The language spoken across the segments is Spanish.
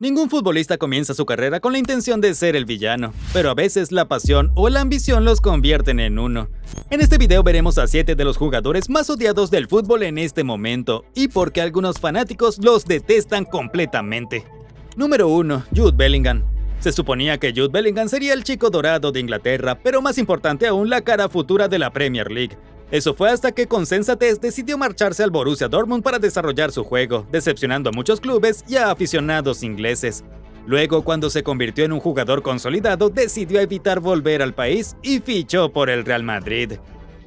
Ningún futbolista comienza su carrera con la intención de ser el villano, pero a veces la pasión o la ambición los convierten en uno. En este video veremos a 7 de los jugadores más odiados del fútbol en este momento, y por qué algunos fanáticos los detestan completamente. Número 1. Jude Bellingham. Se suponía que Jude Bellingham sería el chico dorado de Inglaterra, pero más importante aún la cara futura de la Premier League. Eso fue hasta que con sensatez decidió marcharse al Borussia Dortmund para desarrollar su juego, decepcionando a muchos clubes y a aficionados ingleses. Luego, cuando se convirtió en un jugador consolidado, decidió evitar volver al país y fichó por el Real Madrid.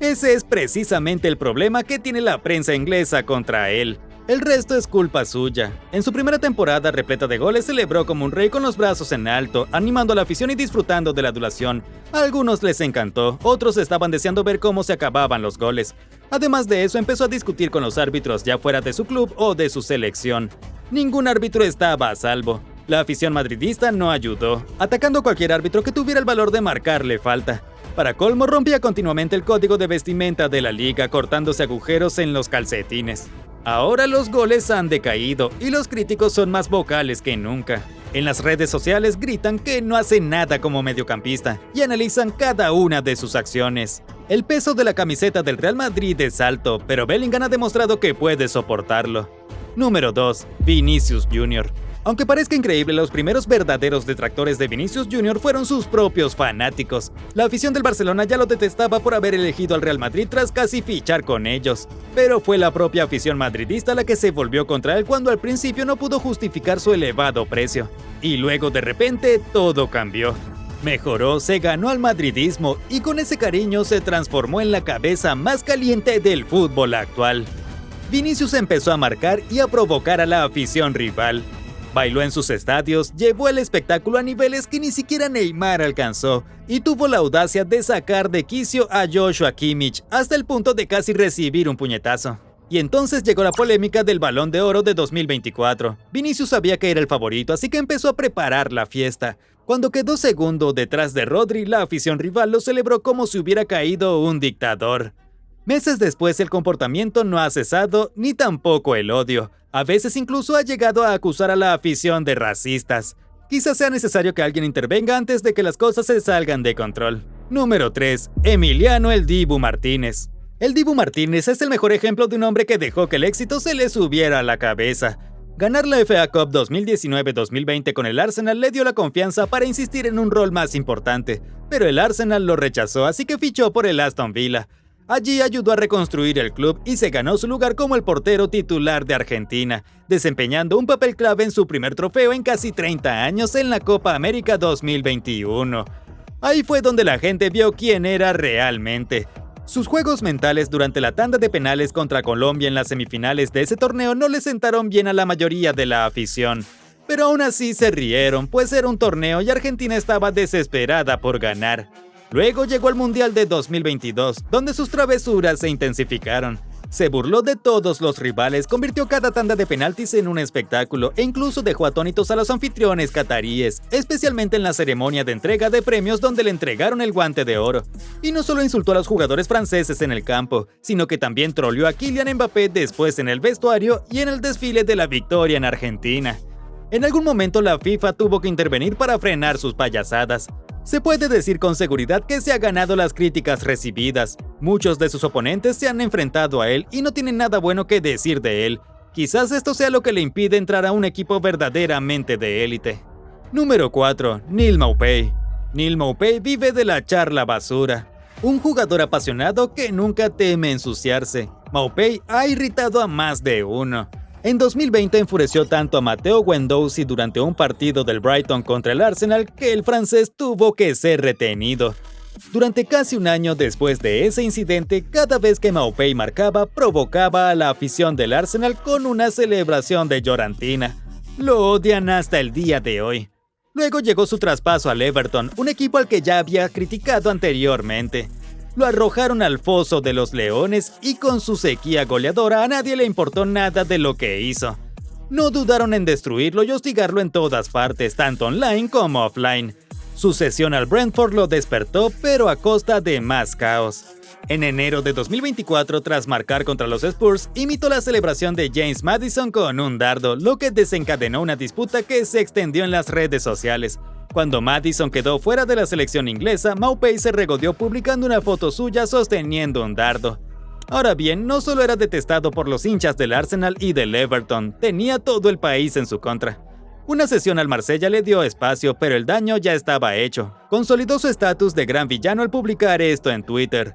Ese es precisamente el problema que tiene la prensa inglesa contra él. El resto es culpa suya. En su primera temporada repleta de goles celebró como un rey con los brazos en alto, animando a la afición y disfrutando de la adulación. A algunos les encantó, otros estaban deseando ver cómo se acababan los goles. Además de eso, empezó a discutir con los árbitros, ya fuera de su club o de su selección. Ningún árbitro estaba a salvo. La afición madridista no ayudó, atacando a cualquier árbitro que tuviera el valor de marcarle falta. Para colmo, rompía continuamente el código de vestimenta de la liga, cortándose agujeros en los calcetines. Ahora los goles han decaído y los críticos son más vocales que nunca. En las redes sociales gritan que no hace nada como mediocampista y analizan cada una de sus acciones. El peso de la camiseta del Real Madrid es alto, pero Bellingham ha demostrado que puede soportarlo. Número 2. Vinicius Jr. Aunque parezca increíble, los primeros verdaderos detractores de Vinicius Jr. fueron sus propios fanáticos. La afición del Barcelona ya lo detestaba por haber elegido al Real Madrid tras casi fichar con ellos. Pero fue la propia afición madridista la que se volvió contra él cuando al principio no pudo justificar su elevado precio. Y luego de repente todo cambió. Mejoró, se ganó al madridismo y con ese cariño se transformó en la cabeza más caliente del fútbol actual. Vinicius empezó a marcar y a provocar a la afición rival. Bailó en sus estadios, llevó el espectáculo a niveles que ni siquiera Neymar alcanzó y tuvo la audacia de sacar de quicio a Joshua Kimmich hasta el punto de casi recibir un puñetazo. Y entonces llegó la polémica del Balón de Oro de 2024. Vinicius sabía que era el favorito, así que empezó a preparar la fiesta. Cuando quedó segundo detrás de Rodri, la afición rival lo celebró como si hubiera caído un dictador. Meses después, el comportamiento no ha cesado, ni tampoco el odio. A veces incluso ha llegado a acusar a la afición de racistas. Quizás sea necesario que alguien intervenga antes de que las cosas se salgan de control. Número 3. Emiliano El Dibu Martínez. El Dibu Martínez es el mejor ejemplo de un hombre que dejó que el éxito se le subiera a la cabeza. Ganar la FA Cup 2019-2020 con el Arsenal le dio la confianza para insistir en un rol más importante, pero el Arsenal lo rechazó, así que fichó por el Aston Villa. Allí ayudó a reconstruir el club y se ganó su lugar como el portero titular de Argentina, desempeñando un papel clave en su primer trofeo en casi 30 años en la Copa América 2021. Ahí fue donde la gente vio quién era realmente. Sus juegos mentales durante la tanda de penales contra Colombia en las semifinales de ese torneo no le sentaron bien a la mayoría de la afición. Pero aún así se rieron, pues era un torneo y Argentina estaba desesperada por ganar. Luego llegó el Mundial de 2022, donde sus travesuras se intensificaron. Se burló de todos los rivales, convirtió cada tanda de penaltis en un espectáculo e incluso dejó atónitos a los anfitriones cataríes, especialmente en la ceremonia de entrega de premios donde le entregaron el Guante de Oro. Y no solo insultó a los jugadores franceses en el campo, sino que también troleó a Kylian Mbappé después en el vestuario y en el desfile de la victoria en Argentina. En algún momento la FIFA tuvo que intervenir para frenar sus payasadas. Se puede decir con seguridad que se ha ganado las críticas recibidas. Muchos de sus oponentes se han enfrentado a él y no tienen nada bueno que decir de él. Quizás esto sea lo que le impide entrar a un equipo verdaderamente de élite. Número 4. Neal Maupay. Neal Maupay vive de la charla basura. Un jugador apasionado que nunca teme ensuciarse. Maupay ha irritado a más de uno. En 2020 enfureció tanto a Matteo Guendouzi durante un partido del Brighton contra el Arsenal que el francés tuvo que ser retenido. Durante casi un año después de ese incidente, cada vez que Maupay marcaba, provocaba a la afición del Arsenal con una celebración de llorantina. Lo odian hasta el día de hoy. Luego llegó su traspaso al Everton, un equipo al que ya había criticado anteriormente. Lo arrojaron al foso de los leones y con su sequía goleadora a nadie le importó nada de lo que hizo. No dudaron en destruirlo y hostigarlo en todas partes, tanto online como offline. Su cesión al Brentford lo despertó, pero a costa de más caos. En enero de 2024, tras marcar contra los Spurs, imitó la celebración de James Maddison con un dardo, lo que desencadenó una disputa que se extendió en las redes sociales. Cuando Maddison quedó fuera de la selección inglesa, Maupay se regodeó publicando una foto suya sosteniendo un dardo. Ahora bien, no solo era detestado por los hinchas del Arsenal y del Everton, tenía todo el país en su contra. Una cesión al Marsella le dio espacio, pero el daño ya estaba hecho. Consolidó su estatus de gran villano al publicar esto en Twitter.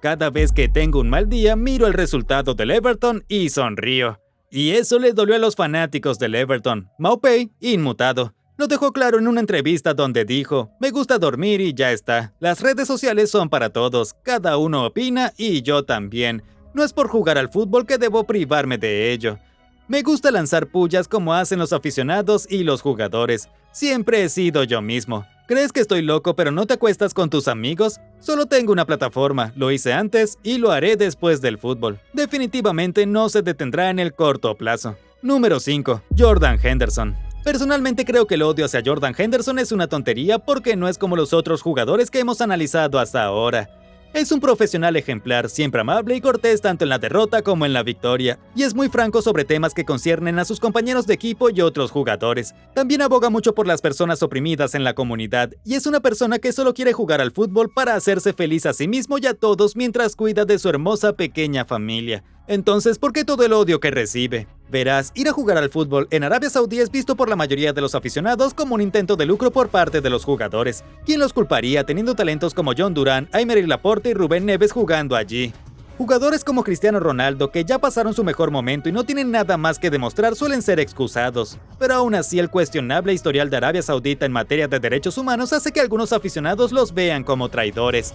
Cada vez que tengo un mal día, miro el resultado del Everton y sonrío. Y eso le dolió a los fanáticos del Everton. Maupay, inmutado, lo dejó claro en una entrevista donde dijo: "Me gusta dormir y ya está. Las redes sociales son para todos, cada uno opina y yo también. No es por jugar al fútbol que debo privarme de ello. Me gusta lanzar pullas como hacen los aficionados y los jugadores. Siempre he sido yo mismo. ¿Crees que estoy loco pero no te acuestas con tus amigos? Solo tengo una plataforma, lo hice antes y lo haré después del fútbol. Definitivamente no se detendrá en el corto plazo". Número 5. Jordan Henderson. Personalmente creo que el odio hacia Jordan Henderson es una tontería porque no es como los otros jugadores que hemos analizado hasta ahora. Es un profesional ejemplar, siempre amable y cortés tanto en la derrota como en la victoria, y es muy franco sobre temas que conciernen a sus compañeros de equipo y otros jugadores. También aboga mucho por las personas oprimidas en la comunidad, y es una persona que solo quiere jugar al fútbol para hacerse feliz a sí mismo y a todos mientras cuida de su hermosa pequeña familia. Entonces, ¿por qué todo el odio que recibe? Verás, ir a jugar al fútbol en Arabia Saudí es visto por la mayoría de los aficionados como un intento de lucro por parte de los jugadores. ¿Quién los culparía teniendo talentos como John Duran, Aymeric Laporte y Rubén Neves jugando allí? Jugadores como Cristiano Ronaldo, que ya pasaron su mejor momento y no tienen nada más que demostrar, suelen ser excusados. Pero aún así, el cuestionable historial de Arabia Saudita en materia de derechos humanos hace que algunos aficionados los vean como traidores.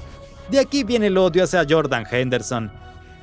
De aquí viene el odio hacia Jordan Henderson.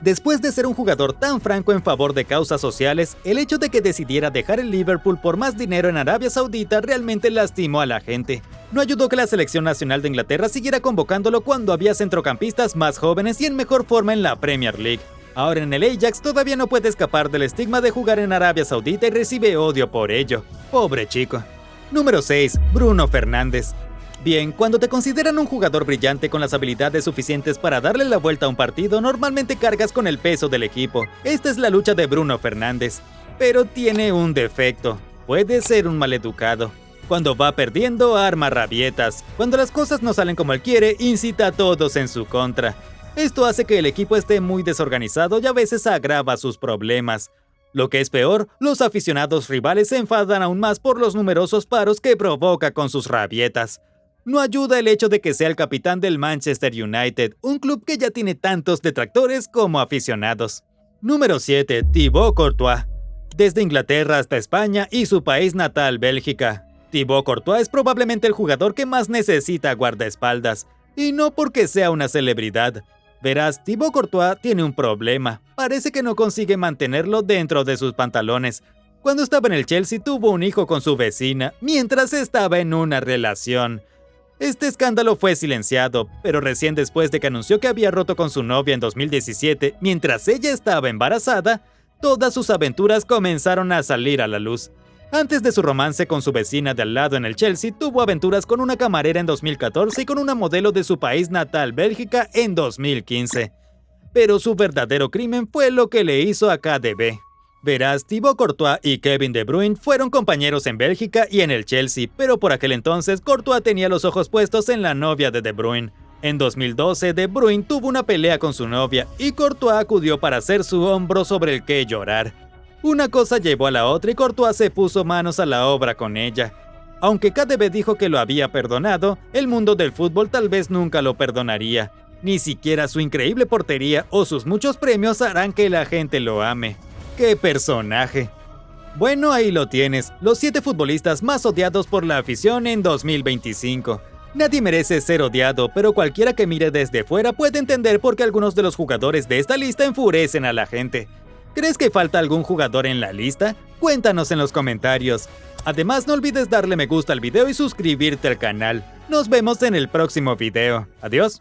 Después de ser un jugador tan franco en favor de causas sociales, el hecho de que decidiera dejar el Liverpool por más dinero en Arabia Saudita realmente lastimó a la gente. No ayudó que la selección nacional de Inglaterra siguiera convocándolo cuando había centrocampistas más jóvenes y en mejor forma en la Premier League. Ahora en el Ajax todavía no puede escapar del estigma de jugar en Arabia Saudita y recibe odio por ello. Pobre chico. Número 6. Bruno Fernández. Bien, cuando te consideran un jugador brillante con las habilidades suficientes para darle la vuelta a un partido, normalmente cargas con el peso del equipo. Esta es la lucha de Bruno Fernández. Pero tiene un defecto. Puede ser un maleducado. Cuando va perdiendo, arma rabietas. Cuando las cosas no salen como él quiere, incita a todos en su contra. Esto hace que el equipo esté muy desorganizado y a veces agrava sus problemas. Lo que es peor, los aficionados rivales se enfadan aún más por los numerosos paros que provoca con sus rabietas. No ayuda el hecho de que sea el capitán del Manchester United, un club que ya tiene tantos detractores como aficionados. Número 7. Thibaut Courtois. Desde Inglaterra hasta España y su país natal, Bélgica. Thibaut Courtois es probablemente el jugador que más necesita guardaespaldas, y no porque sea una celebridad. Verás, Thibaut Courtois tiene un problema. Parece que no consigue mantenerlo dentro de sus pantalones. Cuando estaba en el Chelsea tuvo un hijo con su vecina, mientras estaba en una relación. Este escándalo fue silenciado, pero recién después de que anunció que había roto con su novia en 2017, mientras ella estaba embarazada, todas sus aventuras comenzaron a salir a la luz. Antes de su romance con su vecina de al lado en el Chelsea, tuvo aventuras con una camarera en 2014 y con una modelo de su país natal, Bélgica, en 2015. Pero su verdadero crimen fue lo que le hizo a KDB. Verás, Thibaut Courtois y Kevin De Bruyne fueron compañeros en Bélgica y en el Chelsea, pero por aquel entonces Courtois tenía los ojos puestos en la novia de De Bruyne. En 2012, De Bruyne tuvo una pelea con su novia y Courtois acudió para hacer su hombro sobre el que llorar. Una cosa llevó a la otra y Courtois se puso manos a la obra con ella. Aunque KDB dijo que lo había perdonado, el mundo del fútbol tal vez nunca lo perdonaría. Ni siquiera su increíble portería o sus muchos premios harán que la gente lo ame. ¡Qué personaje! Bueno, ahí lo tienes, los 7 futbolistas más odiados por la afición en 2025. Nadie merece ser odiado, pero cualquiera que mire desde fuera puede entender por qué algunos de los jugadores de esta lista enfurecen a la gente. ¿Crees que falta algún jugador en la lista? Cuéntanos en los comentarios. Además, no olvides darle me gusta al video y suscribirte al canal. Nos vemos en el próximo video. Adiós.